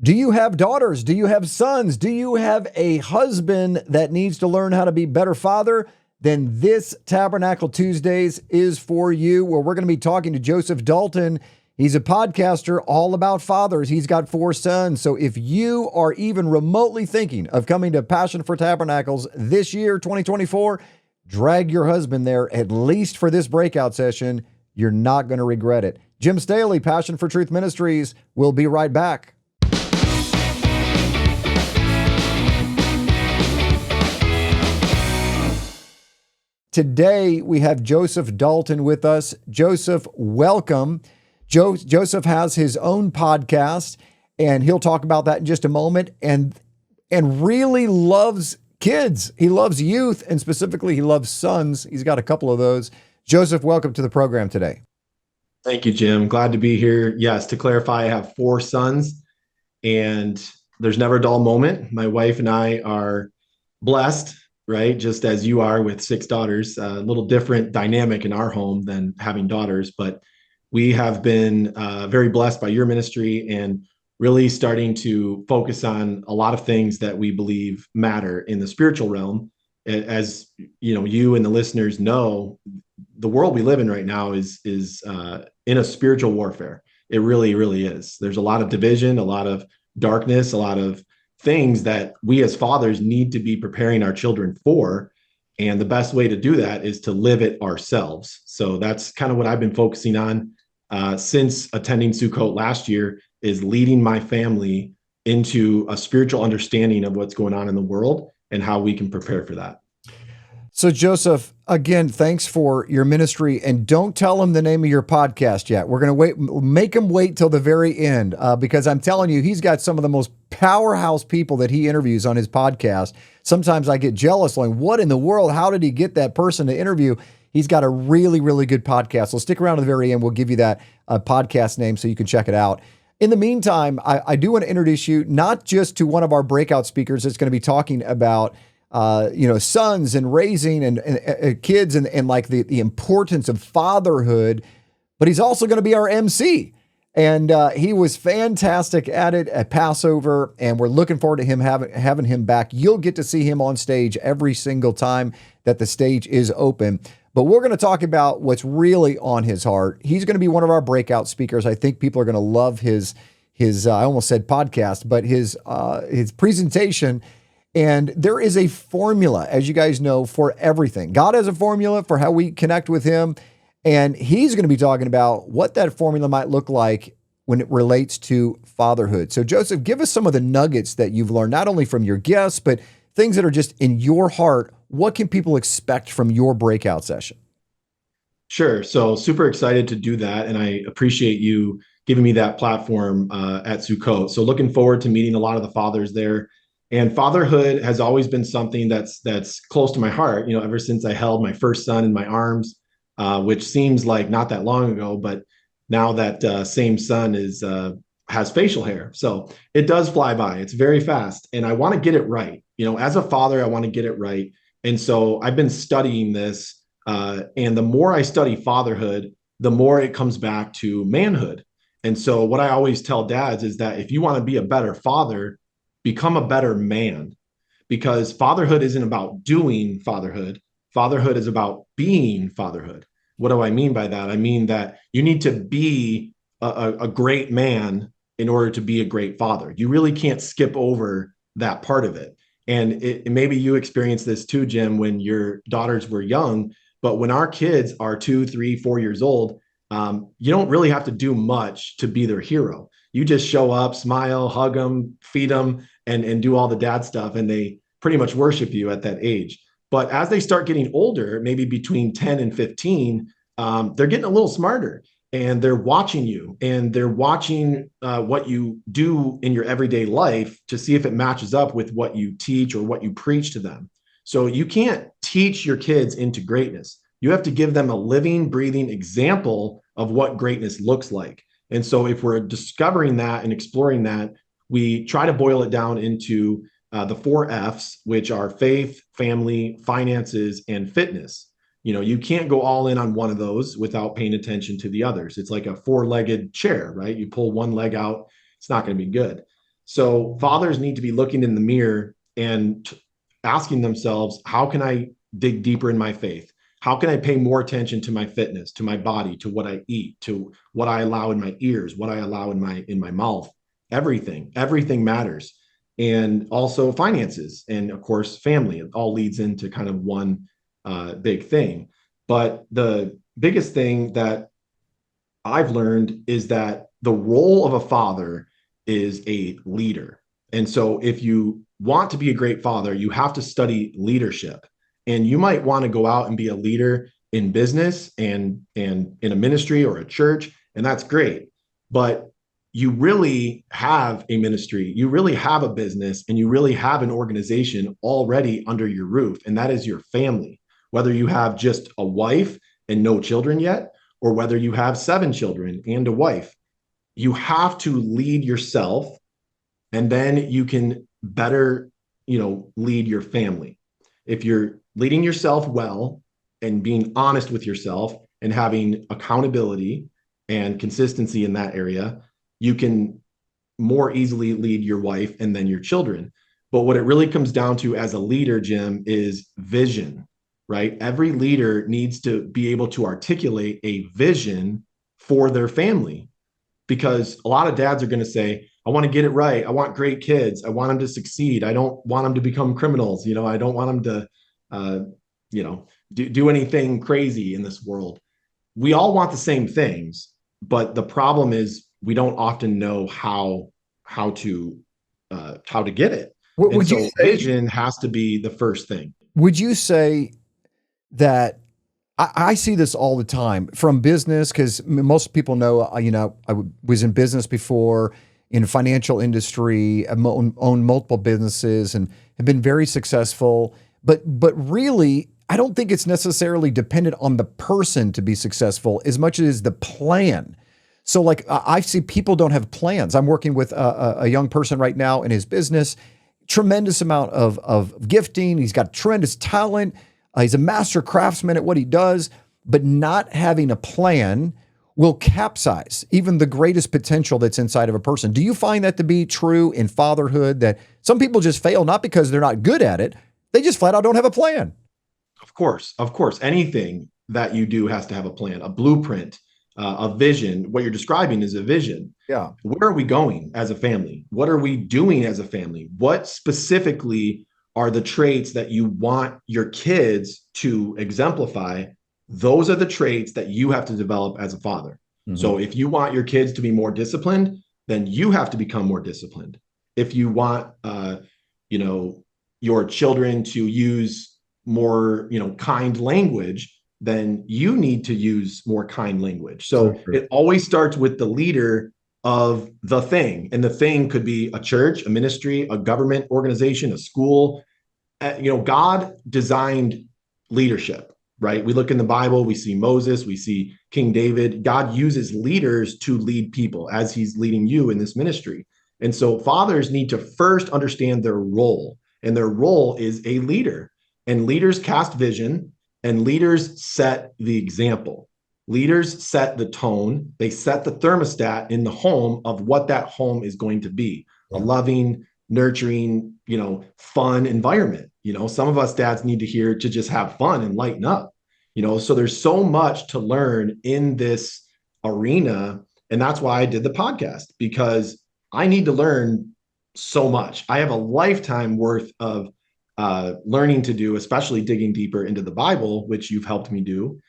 Do you have daughters? Do you have sons? Do you have a husband that needs to learn how to be a better father? Then this Tabernacle Tuesdays is for you, where we're going to be talking to Joseph Dalton. He's a podcaster all about fathers. He's got 4 sons. So if you are even remotely thinking of coming to Passion for Tabernacles this year, 2024, drag your husband there, at least for this breakout session. You're not going to regret it. Jim Staley, Passion for Truth Ministries, will be right back. Today, we have Joseph Dalton with us. Joseph, welcome. Joseph has his own podcast, and he'll talk about that in just a moment, and really loves kids. He loves youth, and specifically, he loves sons. He's got a couple of those. Joseph, welcome to the program today. Thank you, Jim. Glad to be here. Yes, to clarify, I have 4 sons, and there's never a dull moment. My wife and I are blessed, right? Just as you are with 6 daughters, a little different dynamic in our home than having daughters, but we have been very blessed by your ministry and really starting to focus on a lot of things that we believe matter in the spiritual realm. As you know, you and the listeners know, the world we live in right now is in a spiritual warfare. It really, really is. There's a lot of division, a lot of darkness, a lot of things that we as fathers need to be preparing our children for. And the best way to do that is to live it ourselves. So that's kind of what I've been focusing on since attending Sukkot last year, is leading my family into a spiritual understanding of what's going on in the world and how we can prepare for that. So Joseph, again, thanks for your ministry, and don't tell him the name of your podcast yet. We're going to make him wait till the very end, because I'm telling you, he's got some of the most powerhouse people that he interviews on his podcast. Sometimes I get jealous, like, what in the world? How did he get that person to interview? He's got a really, really good podcast. So stick around to the very end. We'll give you that podcast name so you can check it out. In the meantime, I do want to introduce you not just to one of our breakout speakers that's going to be talking about sons and raising and kids and like the importance of fatherhood, but he's also going to be our MC. And he was fantastic at it at Passover, and we're looking forward to him having him back. You'll get to see him on stage every single time that the stage is open. But we're going to talk about what's really on his heart. He's going to be one of our breakout speakers. I think people are going to love his I almost said podcast, but his presentation. And there is a formula, as you guys know, for everything. God has a formula for how we connect with him. And he's going to be talking about what that formula might look like when it relates to fatherhood. So Joseph, give us some of the nuggets that you've learned, not only from your guests, but things that are just in your heart. What can people expect from your breakout session? Sure. So super excited to do that. And I appreciate you giving me that platform at Sukkot. So looking forward to meeting a lot of the fathers there. And fatherhood has always been something that's close to my heart, ever since I held my first son in my arms, which seems like not that long ago, but now that same son has facial hair. So it does fly by. It's very fast. And I want to get it right. As a father, I want to get it right. And so I've been studying this. And the more I study fatherhood, the more it comes back to manhood. And so what I always tell dads is that if you want to be a better father, become a better man, because fatherhood isn't about doing fatherhood. Fatherhood is about being fatherhood. What do I mean by that? I mean that you need to be a great man in order to be a great father. You really can't skip over that part of it. And maybe you experienced this too, Jim, when your daughters were young, but when our kids are 2, 3, 4 years old, you don't really have to do much to be their hero. You just show up, smile, hug them, feed them, and do all the dad stuff. And they pretty much worship you at that age. But as they start getting older, maybe between 10 and 15, they're getting a little smarter, and they're watching you, and they're watching what you do in your everyday life to see if it matches up with what you teach or what you preach to them. So you can't teach your kids into greatness. You have to give them a living, breathing example of what greatness looks like. And so if we're discovering that and exploring that, we try to boil it down into the 4 F's, which are faith, family, finances, and fitness. You can't go all in on one of those without paying attention to the others. It's like a 4-legged chair, right? You pull one leg out, it's not going to be good. So fathers need to be looking in the mirror and asking themselves, how can I dig deeper in my faith? How can I pay more attention to my fitness, to my body, to what I eat, to what I allow in my ears, what I allow in my mouth? Everything matters. And also finances, and of course, family. It all leads into kind of one big thing. But the biggest thing that I've learned is that the role of a father is a leader. And so if you want to be a great father, you have to study leadership. And you might want to go out and be a leader in business and in a ministry or a church, and that's great. But you really have a ministry, you really have a business, and you really have an organization already under your roof, and that is your family. Whether you have just a wife and no children yet, or whether you have 7 children and a wife, you have to lead yourself, and then you can better, lead your family. If you're leading yourself well and being honest with yourself and having accountability and consistency in that area, you can more easily lead your wife and then your children. But what it really comes down to as a leader, Jim, is vision, right? Every leader needs to be able to articulate a vision for their family, because a lot of dads are going to say, I want to get it right. I want great kids. I want them to succeed. I don't want them to become criminals. I don't want them to, do anything crazy in this world. We all want the same things, but the problem is we don't often know how to get it. Would you say, vision has to be the first thing. would you say that I see this all the time from business? Because most people know, I was in business before, in financial industry, own multiple businesses and have been very successful. But really, I don't think it's necessarily dependent on the person to be successful as much as the plan. So like I see people don't have plans. I'm working with a young person right now in his business, tremendous amount of gifting. He's got tremendous talent. He's a master craftsman at what he does, but not having a plan will capsize even the greatest potential that's inside of a person. Do you find that to be true in fatherhood, that some people just fail not because they're not good at it, they just flat out don't have a plan? Of course. Anything that you do has to have a plan, a blueprint, a vision. What you're describing is a vision. Yeah. Where are we going as a family? What are we doing as a family? What specifically are the traits that you want your kids to exemplify? Those are the traits that you have to develop as a father. Mm-hmm. So if you want your kids to be more disciplined, then you have to become more disciplined. If you want, your children to use more, kind language, then you need to use more kind language. So it always starts with the leader of the thing. And the thing could be a church, a ministry, a government organization, a school. God designed leadership, right? We look in the Bible, we see Moses, we see King David. God uses leaders to lead people as he's leading you in this ministry. And so fathers need to first understand their role, and their role is a leader. And leaders cast vision, and leaders set the example. Leaders set the tone. They set the thermostat in the home of what that home is going to be. Yeah. A loving, nurturing, fun environment. Some of us dads need to hear to just have fun and lighten up, so there's so much to learn in this arena. And that's why I did the podcast, because I need to learn so much. I have a lifetime worth of learning to do, especially digging deeper into the Bible, which you've helped me do.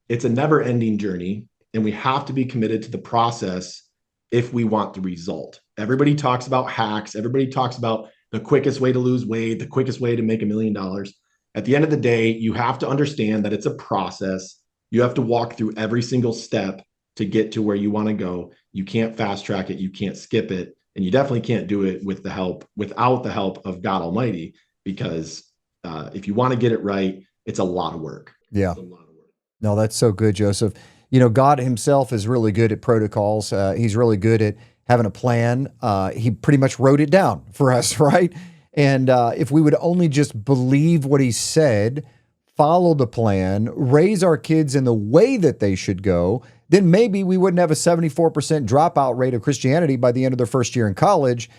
It's a never ending journey, and we have to be committed to the process if we want the result. Everybody talks about hacks. Everybody talks about the quickest way to lose weight, the quickest way to make $1 million. At the end of the day, you have to understand that it's a process. You have to walk through every single step to get to where you want to go. You can't fast track it. You can't skip it. And you definitely can't do it without the help of God Almighty, because if you want to get it right, it's a lot of work. Yeah. It's a lot of work. No, that's so good, Joseph. God himself is really good at protocols. He's really good at having a plan. He pretty much wrote it down for us, right? And if we would only just believe what he said, follow the plan, raise our kids in the way that they should go, then maybe we wouldn't have a 74% dropout rate of Christianity by the end of their first year in college.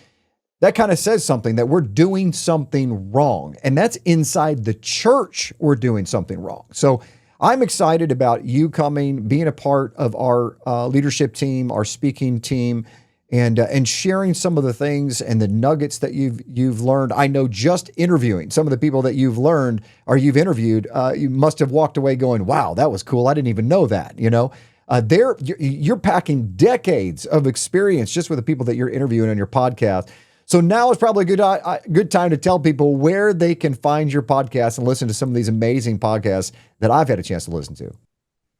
That kind of says something, that we're doing something wrong. And that's inside the church, we're doing something wrong. So I'm excited about you coming, being a part of our leadership team, our speaking team, and sharing some of the things and the nuggets that you've learned. I know just interviewing some of the people that you've learned or you've interviewed, you must have walked away going, "Wow, that was cool. I didn't even know that." You're packing decades of experience just with the people that you're interviewing on your podcast. So now is probably a good time to tell people where they can find your podcast and listen to some of these amazing podcasts that I've had a chance to listen to.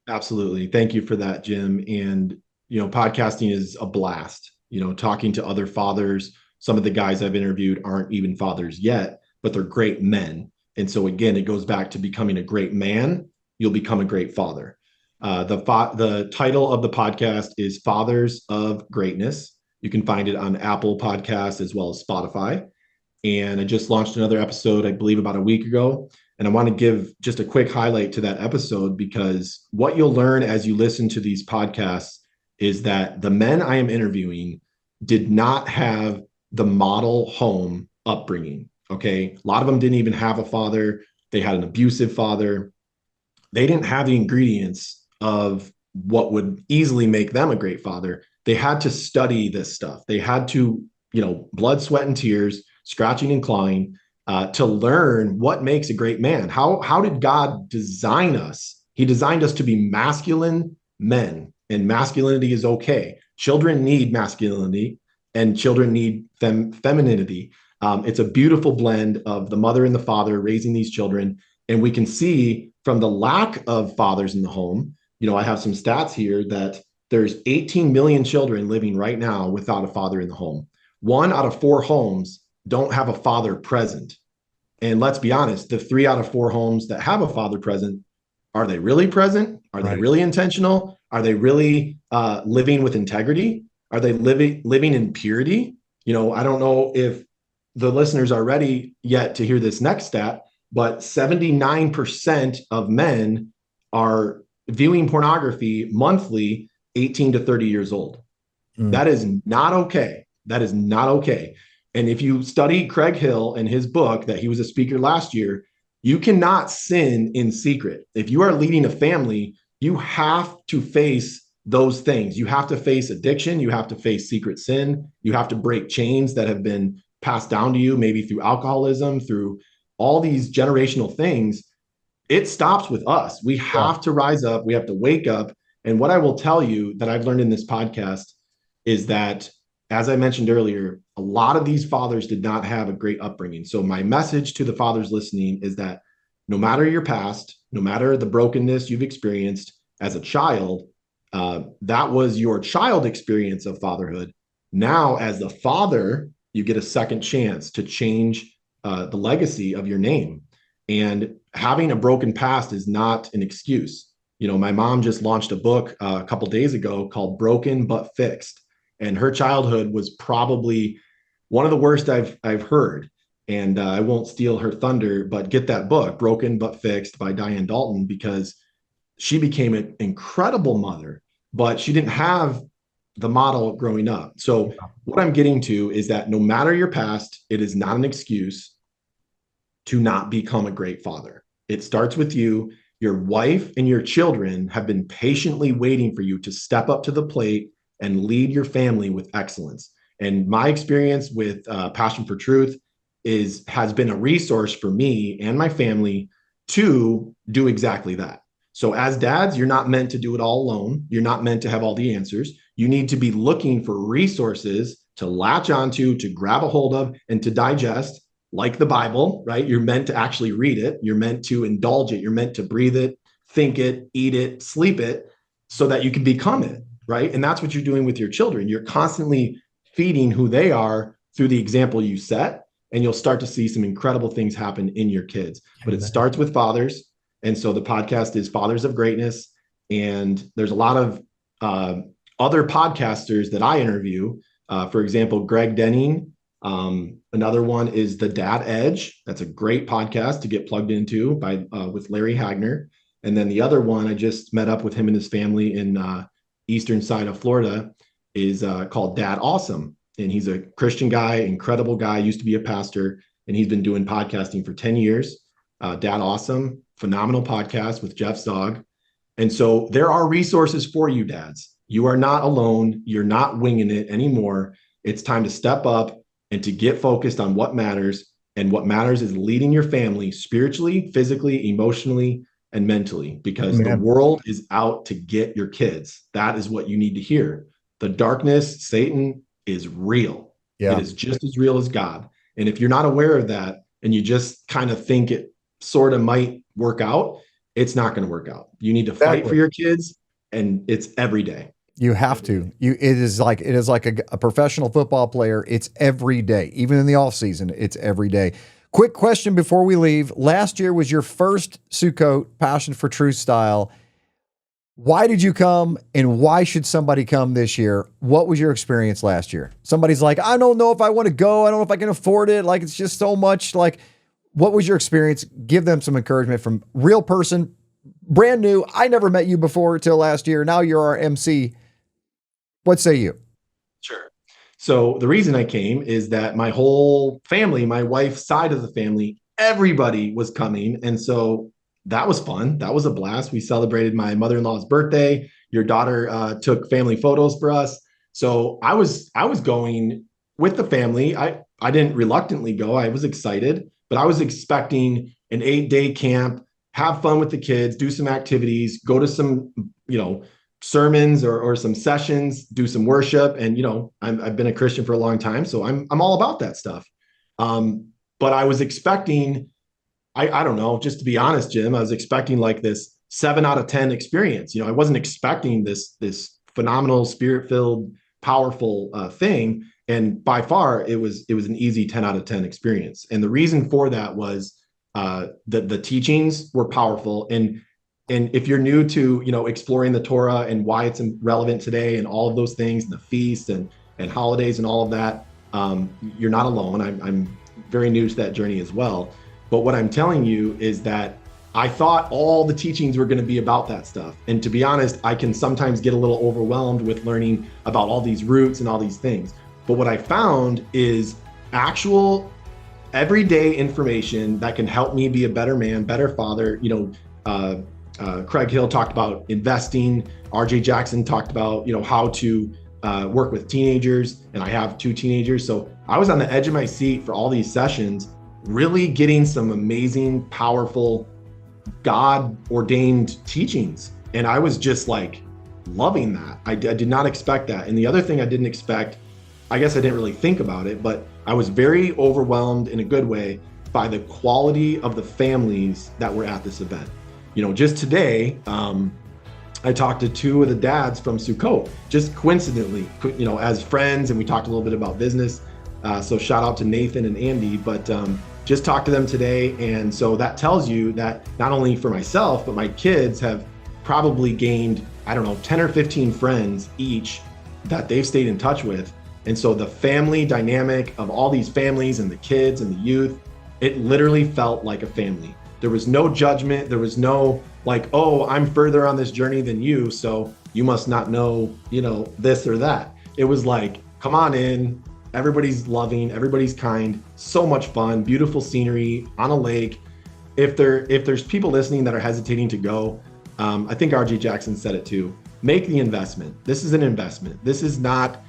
Absolutely. Thank you for that, Jim. And, podcasting is a blast. Talking to other fathers. Some of the guys I've interviewed aren't even fathers yet, but they're great men. And so again, it goes back to becoming a great man. You'll become a great father. The title of the podcast is Fathers of Greatness. You can find it on Apple Podcasts as well as Spotify. And I just launched another episode, I believe about a week ago. And I want to give just a quick highlight to that episode, because what you'll learn as you listen to these podcasts is that the men I am interviewing did not have the model home upbringing. Okay. A lot of them didn't even have a father. They had an abusive father. They didn't have the ingredients of what would easily make them a great father. They had to study this stuff. They had to, blood, sweat, and tears, scratching and clawing, to learn what makes a great man. How did God design us? He designed us to be masculine men, and masculinity is okay. Children need masculinity, and children need femininity. It's a beautiful blend of the mother and the father raising these children. And we can see from the lack of fathers in the home, I have some stats here that there's 18 million children living right now without a father in the home. 1 out of 4 homes don't have a father present. And let's be honest, the 3 out of 4 homes that have a father present, are they really present? Are they really intentional? Are they really living with integrity? Are they living in purity? I don't know if the listeners are ready yet to hear this next stat, but 79% of men are viewing pornography monthly, 18 to 30 years old. That is not okay. That is not okay. And if you study Craig Hill and his book that he was a speaker last year, you cannot sin in secret. If you are leading a family, you have to face those things. You have to face addiction. You have to face secret sin. You have to break chains that have been passed down to you, maybe through alcoholism, through all these generational things. It stops with us. We have to rise up. We have to wake up. And what I will tell you that I've learned in this podcast is that, as I mentioned earlier, a lot of these fathers did not have a great upbringing. So my message to the fathers listening is that no matter your past, no matter the brokenness you've experienced as a child, that was your child experience of fatherhood. Now, as the father, you get a second chance to change the legacy of your name. And having a broken past is not an excuse. My mom just launched a book a couple days ago called Broken But Fixed. And her childhood was probably one of the worst I've heard. And I won't steal her thunder, but get that book, Broken But Fixed by Diane Dalton, because she became an incredible mother, but she didn't have the model growing up. So what I'm getting to is that no matter your past, it is not an excuse to not become a great father. It starts with you. Your wife and your children have been patiently waiting for you to step up to the plate and lead your family with excellence. And my experience with Passion for Truth has been a resource for me and my family to do exactly that. So as dads, you're not meant to do it all alone. You're not meant to have all the answers. You need to be looking for resources to latch onto, to grab a hold of, and to digest, like the Bible, right? You're meant to actually read it. You're meant to indulge it. You're meant to breathe it, think it, eat it, sleep it, so that you can become it, right? And that's what you're doing with your children. You're constantly feeding who they are through the example you set, and you'll start to see some incredible things happen in your kids. But it starts with fathers. And so the podcast is Fathers of Greatness. And there's a lot of other podcasters that I interview. For example, Greg Denning. Another one is The Dad Edge. That's a great podcast to get plugged into with Larry Hagner. And then the other one, I just met up with him and his family in eastern side of Florida is called Dad Awesome. And he's a Christian guy, incredible guy, used to be a pastor, and he's been doing podcasting for 10 years. Dad Awesome, phenomenal podcast with Jeff's dog. And so there are resources for you, dads. You are not alone. You're not winging it anymore. It's time to step up and to get focused on what matters. And what matters is leading your family spiritually, physically, emotionally, and mentally, because the world is out to get your kids. That is what you need to hear. The darkness, Satan, is real. It is just as real as God. And if you're not aware of that and you just kind of think it sort of might work out, it's not going to work out. You need to fight for your kids, and it's every day. You have to. It is like a professional football player. It's every day. Even in the off season, it's every day. Quick question before we leave. Last year was your first Sukkot Passion for Truth style. Why did you come, and why should somebody come this year? What was your experience last year? Somebody's like, I don't know if I want to go. I don't know if I can afford it. Like, it's just so much. Like, what was your experience? Give them some encouragement from real person, brand new. I never met you before till last year. Now you're our MC. What say you? Sure. So the reason I came is that my whole family, my wife's side of the family, everybody was coming. And so that was fun. That was a blast. We celebrated my mother-in-law's birthday. Your daughter took family photos for us. So I was going with the family. I didn't reluctantly go. I was excited, but I was expecting an 8-day camp, have fun with the kids, do some activities, go to some, sermons or some sessions, do some worship. And, I've been a Christian for a long time, so I'm all about that stuff. But I was expecting, I don't know, just to be honest, Jim, I was expecting like this 7 out of 10 experience. I wasn't expecting this phenomenal, spirit-filled, powerful thing. And by far, it was an easy 10 out of 10 experience. And the reason for that was the teachings were powerful. And if you're new to, exploring the Torah and why it's relevant today and all of those things, the feasts and holidays and all of that, you're not alone. I'm very new to that journey as well. But what I'm telling you is that I thought all the teachings were going to be about that stuff. And to be honest, I can sometimes get a little overwhelmed with learning about all these roots and all these things. But what I found is actual everyday information that can help me be a better man, better father. Craig Hill talked about investing. RJ Jackson talked about, how to work with teenagers. And I have 2 teenagers. So I was on the edge of my seat for all these sessions, really getting some amazing, powerful, God-ordained teachings. And I was just like loving that. I did not expect that. And the other thing I didn't expect, I guess I didn't really think about it, but I was very overwhelmed in a good way by the quality of the families that were at this event. Just today, I talked to 2 of the dads from Sukkot, just coincidentally, as friends, and we talked a little bit about business. So shout out to Nathan and Andy, but just talked to them today. And so that tells you that not only for myself, but my kids have probably gained, 10 or 15 friends each that they've stayed in touch with. And so the family dynamic of all these families and the kids and the youth, it literally felt like a family. There was no judgment. There was no like, oh, I'm further on this journey than you, so you must not know, this or that. It was like, come on in. Everybody's loving, everybody's kind, so much fun, beautiful scenery on a lake. If there's people listening that are hesitating to go, I think RJ Jackson said it too. Make the investment. This is an investment. This is not,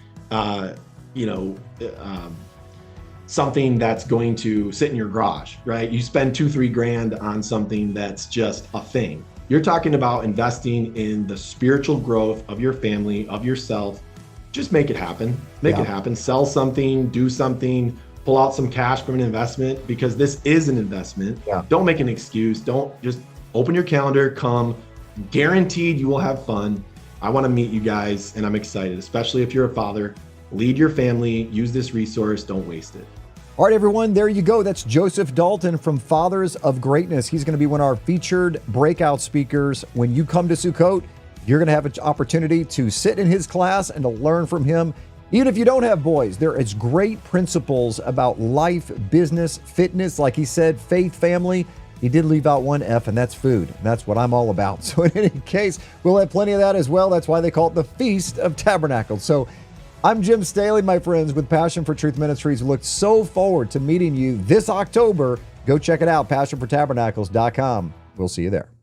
something that's going to sit in your garage, right? You spend $2-3 grand on something that's just a thing. You're talking about investing in the spiritual growth of your family, of yourself. Just make it happen. Make it happen. Sell something, do something, pull out some cash from an investment, because this is an investment. Don't make an excuse. Don't just open your calendar, come. Guaranteed you will have fun. I want to meet you guys, and I'm excited, especially if you're a father. Lead your family, use this resource, don't waste it. All right, everyone, there you go. That's Joseph Dalton from Fathers of Greatness. He's going to be one of our featured breakout speakers. When you come to Sukkot, you're going to have an opportunity to sit in his class and to learn from him. Even if you don't have boys, there is great principles about life, business, fitness, like he said, faith, family. he did leave out one F, and that's food. And that's what I'm all about. So in any case, we'll have plenty of that as well. That's why they call it the Feast of Tabernacles. So I'm Jim Staley, my friends, with Passion for Truth Ministries. Look so forward to meeting you this October. Go check it out, passionfortabernacles.com. We'll see you there.